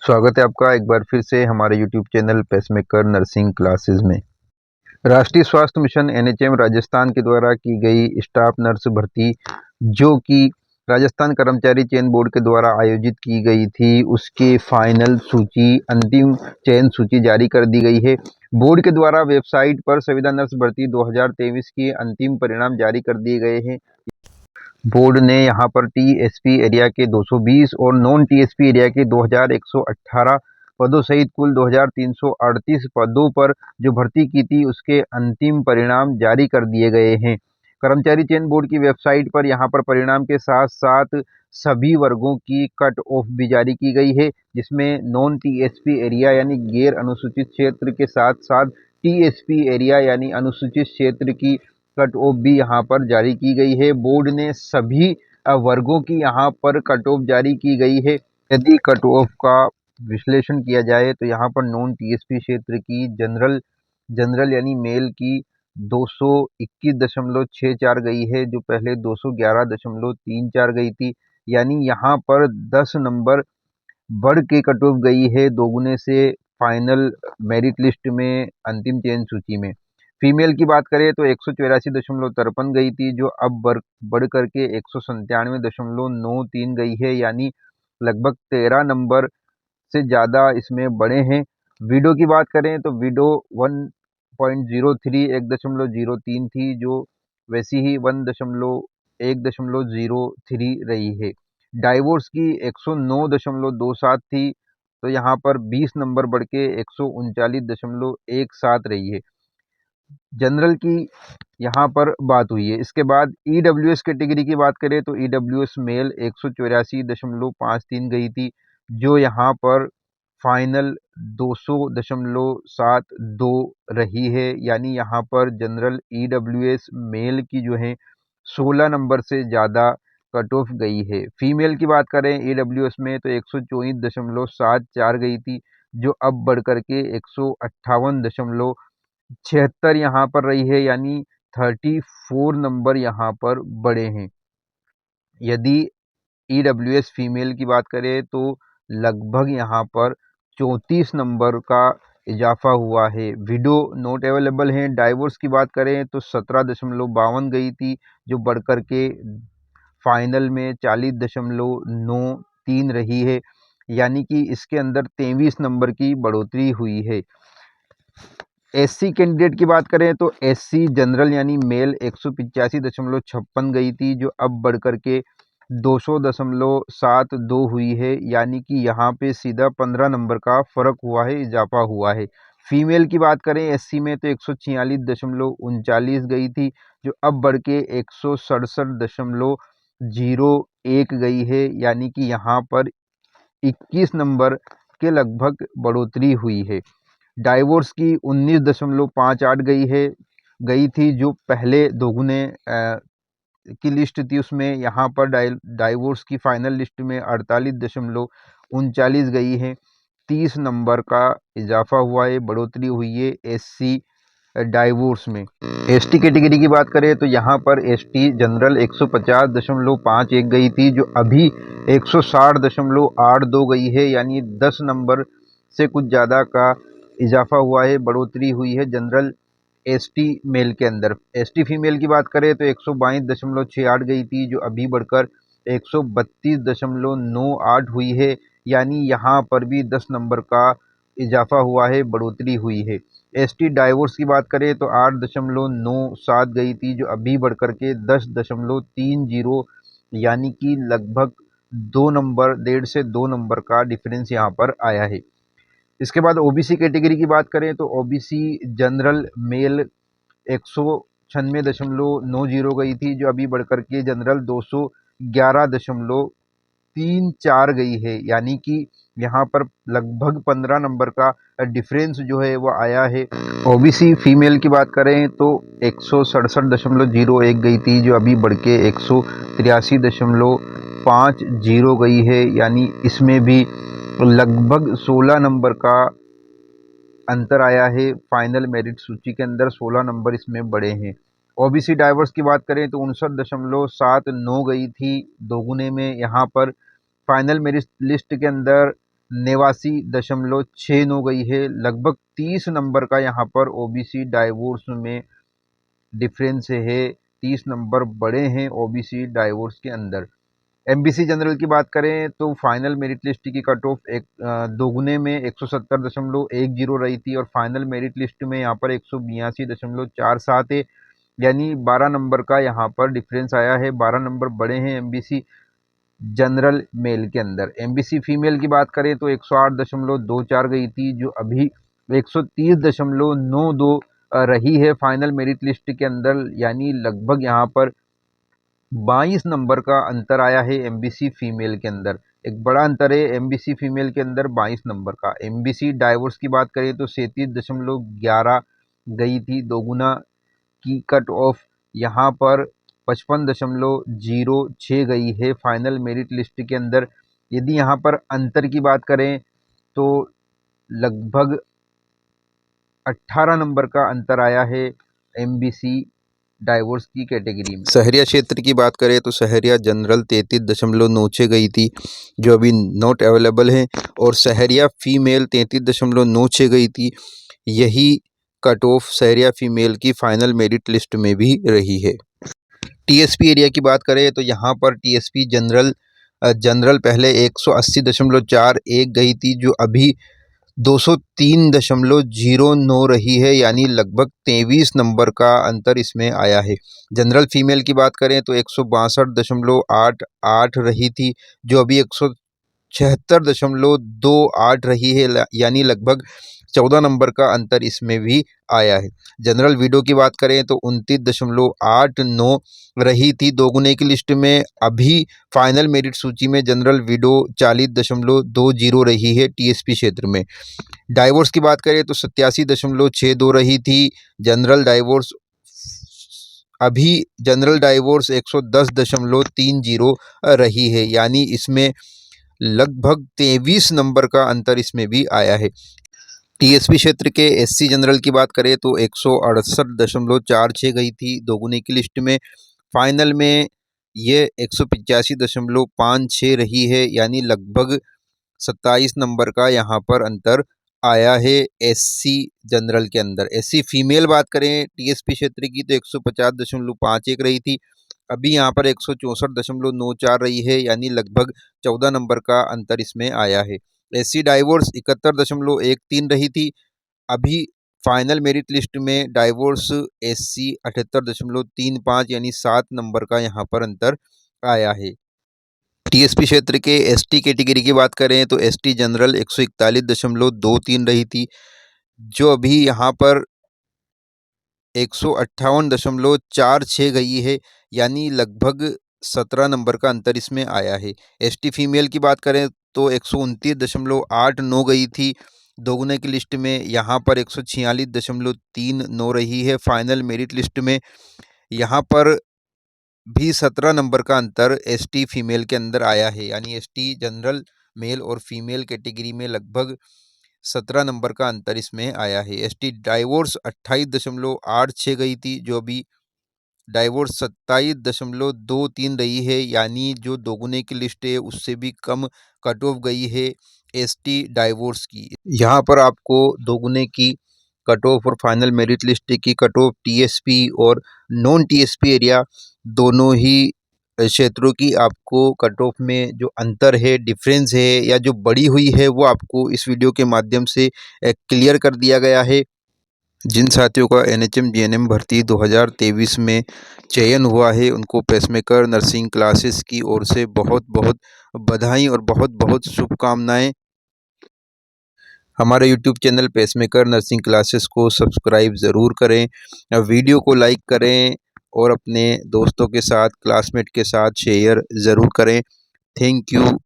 स्वागत है आपका एक बार फिर से हमारे YouTube channel pacemaker nursing classes में। राष्ट्रीय स्वास्थ्य मिशन एनएचएम राजस्थान के द्वारा की गई स्टाफ नर्स भर्ती जो कि राजस्थान कर्मचारी चयन बोर्ड के द्वारा आयोजित की गई थी, उसके फाइनल सूची अंतिम चयन सूची जारी कर दी गई है। बोर्ड के द्वारा वेबसाइट पर संविदा नर्स भर्ती 2023 के अंतिम परिणाम जारी कर दिए गए हैं। बोर्ड ने यहाँ पर टीएसपी एरिया के 220 और नॉन टीएसपी एरिया के 2118 पदों सहित कुल 2338 पदों पर जो भर्ती की थी उसके अंतिम परिणाम जारी कर दिए गए हैं। कर्मचारी चयन बोर्ड की वेबसाइट पर यहाँ पर परिणाम के साथ साथ सभी वर्गों की कट ऑफ भी जारी की गई है, जिसमें नॉन टीएसपी एरिया यानी गैर अनुसूचित क्षेत्र के साथ साथ टीएसपी एरिया यानी अनुसूचित क्षेत्र की कट ऑफ भी यहाँ पर जारी की गई है। बोर्ड ने सभी वर्गों की यहाँ पर कट ऑफ जारी की गई है। यदि कट ऑफ का विश्लेषण किया जाए तो यहाँ पर नॉन टीएसपी क्षेत्र की जनरल यानी मेल की 221.64 गई है, जो पहले 211.34 गई थी। यानी यहाँ पर 10 नंबर बढ़ के कट ऑफ गई है दोगुने से फाइनल मेरिट लिस्ट में अंतिम चयन सूची में। फीमेल की बात करें तो 184.53 गई थी, जो अब बढ़ करके 197.93 गई है, यानी लगभग 13 नंबर से ज़्यादा इसमें बढ़े हैं। विडो की बात करें तो विडो 1.03 1.03 थी, जो वैसी ही 1.03 रही है। डाइवोर्स की 109.27 थी, तो यहाँ पर 20 नंबर बढ़ के 139.17 रही है। जनरल की यहाँ पर बात हुई है। इसके बाद ईडब्ल्यूएस कैटेगरी की बात करें तो ईडब्ल्यूएस मेल 184.53 गई थी, जो यहाँ पर फाइनल 200.72 रही है। यानी यहाँ पर जनरल ईडब्ल्यूएस मेल की जो है 16 नंबर से ज़्यादा कट ऑफ गई है। फीमेल की बात करें ईडब्ल्यूएस में तो 124.74 गई थी, जो अब बढ़ करके 158.76 यहाँ पर रही है, यानी 34 नंबर यहाँ पर बढ़े हैं। यदि ईडब्ल्यूएस फीमेल की बात करें तो लगभग यहाँ पर 34 नंबर का इजाफा हुआ है। विडो नॉट अवेलेबल हैं। डाइवोर्स की बात करें तो 17.52 गई थी, जो बढ़ कर के फाइनल में 40.93 रही है। यानी कि इसके अंदर 23 नंबर की बढ़ोतरी हुई है। एससी कैंडिडेट की बात करें तो एससी जनरल यानी मेल 185.56 गई थी, जो अब बढ़ कर के 200.72 हुई है। यानी कि यहाँ पे सीधा 15 नंबर का फ़र्क हुआ है, इजाफा हुआ है। फीमेल की बात करें एससी में तो 146.39 गई थी, जो अब बढ़ के 167.01 गई है। यानी कि यहाँ पर 21 नंबर के लगभग बढ़ोतरी हुई है। डाइवोर्स की 19.58 गई थी, जो पहले दोगुने की लिस्ट थी उसमें यहाँ पर डाइवोर्स की फाइनल लिस्ट में 48.39 गई है। 30 नंबर का इजाफा हुआ है, बढ़ोतरी हुई है एससी डाइवोर्स में। एसटी कैटेगरी की बात करें तो यहाँ पर एसटी जनरल 150.51 गई थी, जो अभी 160.82 गई है। यानी 10 नंबर से कुछ ज़्यादा का इजाफा हुआ है, बढ़ोतरी हुई है जनरल एसटी मेल के अंदर। एसटी फीमेल की बात करें तो 122.68 गई थी, जो अभी बढ़कर 132.98 हुई है। यानी यहाँ पर भी 10 नंबर का इजाफा हुआ है, बढ़ोतरी हुई है। एसटी डाइवोर्स की बात करें तो 8.97 गई थी, जो अभी बढ़ कर के 10.30, यानी कि लगभग 2 नंबर 1.5 से 2 नंबर का डिफरेंस यहाँ पर आया है। इसके बाद ओबीसी कैटेगरी की बात करें तो ओबीसी जनरल मेल 196.90 गई थी, जो अभी बढ़कर के जनरल 211.34 गई है। यानी कि यहाँ पर लगभग 15 नंबर का डिफरेंस जो है वो आया है। ओबीसी फीमेल की बात करें तो 167.01 गई थी, जो अभी बढ़ के 183.50 गई है। यानी इसमें भी लगभग 16 नंबर का अंतर आया है। फाइनल मेरिट सूची के अंदर 16 नंबर इसमें बढ़े हैं। ओबीसी डाइवर्स की बात करें तो 59.79 गई थी दोगुने में। यहाँ पर फाइनल मेरिट लिस्ट के अंदर 89.69 गई है। लगभग 30 नंबर का यहाँ पर ओबीसी डाइवोर्स में डिफरेंस है। 30 नंबर बड़े हैं ओबीसी डाइवोर्स के अंदर। एमबीसी जनरल की बात करें तो फाइनल मेरिट लिस्ट की कट ऑफ दोगुने में 170.10 रही थी और फाइनल मेरिट लिस्ट में यहाँ पर 182.47 है, यानी 12 नंबर का यहाँ पर डिफरेंस आया है। 12 नंबर बड़े हैं एमबीसी जनरल मेल के अंदर। एमबीसी फीमेल की बात करें तो 108.24 गई थी, जो अभी 130.92 रही है फाइनल मेरिट लिस्ट के अंदर, यानी लगभग यहाँ पर 22 नंबर का अंतर आया है एमबीसी फीमेल के अंदर। एक बड़ा अंतर है एमबीसी फीमेल के अंदर 22 नंबर का। एमबीसी डाइवोर्स की बात करें तो 37.11 गई थी, दोगुना की कट ऑफ यहाँ पर 55.06 गई है फाइनल मेरिट लिस्ट के अंदर। यदि यहाँ पर अंतर की बात करें तो लगभग 18 नंबर का अंतर आया है एमबीसी डाइवोर्स की कैटेगरी में। सहरिया क्षेत्र की बात करें तो सहरिया जनरल 33.96 गई थी, जो अभी नॉट अवेलेबल है, और सहरिया फीमेल 33.96 गई थी। यही कट ऑफ सहरिया फीमेल की फाइनल मेरिट लिस्ट में भी रही है। टीएसपी एरिया की बात करें तो यहाँ पर टीएसपी जनरल पहले 180.41 गई थी, जो अभी 203.09 रही है, यानी लगभग 23 नंबर का अंतर इसमें आया है। जनरल फीमेल की बात करें तो 162.88 रही थी, जो अभी 176.28 रही है, यानी लगभग 14 नंबर का अंतर इसमें भी आया है। जनरल विडो की बात करें तो 29.89 रही थी दोगुने की लिस्ट में, अभी फाइनल मेरिट सूची में जनरल विडो 40.20 रही है टीएसपी क्षेत्र में। डाइवोर्स की बात करें तो 87.62 रही थी जनरल डाइवोर्स, अभी जनरल डाइवोर्स 110.30 रही है, यानी इसमें लगभग 23 नंबर का अंतर इसमें भी आया है। टीएसपी क्षेत्र के एससी जनरल की बात करें तो 168.46 गई थी दोगुने की लिस्ट में, फाइनल में ये 185.56 रही है, यानी लगभग 27 नंबर का यहाँ पर अंतर आया है एससी जनरल के अंदर। एससी फीमेल बात करें टीएसपी क्षेत्र की तो 150.51 रही थी, अभी यहाँ पर 164.94 रही है, यानी लगभग 14 नंबर का अंतर इसमें आया है। एससी डाइवोर्स 71.13 रही थी, अभी फाइनल मेरिट लिस्ट में डाइवोर्स एससी 78.35, यानी 7 नंबर का यहाँ पर अंतर आया है। टीएसपी क्षेत्र के एसटी कैटेगरी की बात करें तो एसटी जनरल 141.23 रही थी, जो अभी यहाँ पर 158.46 गई है, यानी लगभग 17 नंबर का अंतर इसमें आया है। एसटी फीमेल की बात करें तो 129.89 गई थी दोगुने की लिस्ट में, यहाँ पर 146.39 रही है फाइनल मेरिट लिस्ट में। यहाँ पर भी 17 नंबर का अंतर एसटी फीमेल के अंदर आया है, यानी एसटी जनरल मेल और फीमेल कैटेगरी में लगभग 17 नंबर का अंतर इसमें आया है। एसटी डाइवोर्स 28.86 गई थी, जो अभी डाइवोर्स 27.23 रही है, यानी जो दोगुने की लिस्ट है उससे भी कम कट ऑफ गई है एसटी डाइवोर्स की। यहाँ पर आपको दोगुने की कट ऑफ और फाइनल मेरिट लिस्ट की कट ऑफ टीएसपी और नॉन टीएसपी एरिया दोनों ही क्षेत्रों की आपको कट ऑफ में जो अंतर है, डिफरेंस है या जो बढ़ी हुई है, वो आपको इस वीडियो के माध्यम से क्लियर कर दिया गया है। जिन साथियों का एनएचएम जीएनएम भर्ती 2023 में चयन हुआ है, उनको पेसमेकर नर्सिंग क्लासेस की ओर से बहुत बहुत बधाई और बहुत बहुत शुभकामनाएं। हमारे YouTube channel pacemaker nursing classes को सब्सक्राइब ज़रूर करें, वीडियो को लाइक करें और अपने दोस्तों के साथ, क्लासमेट के साथ शेयर ज़रूर करें। Thank you.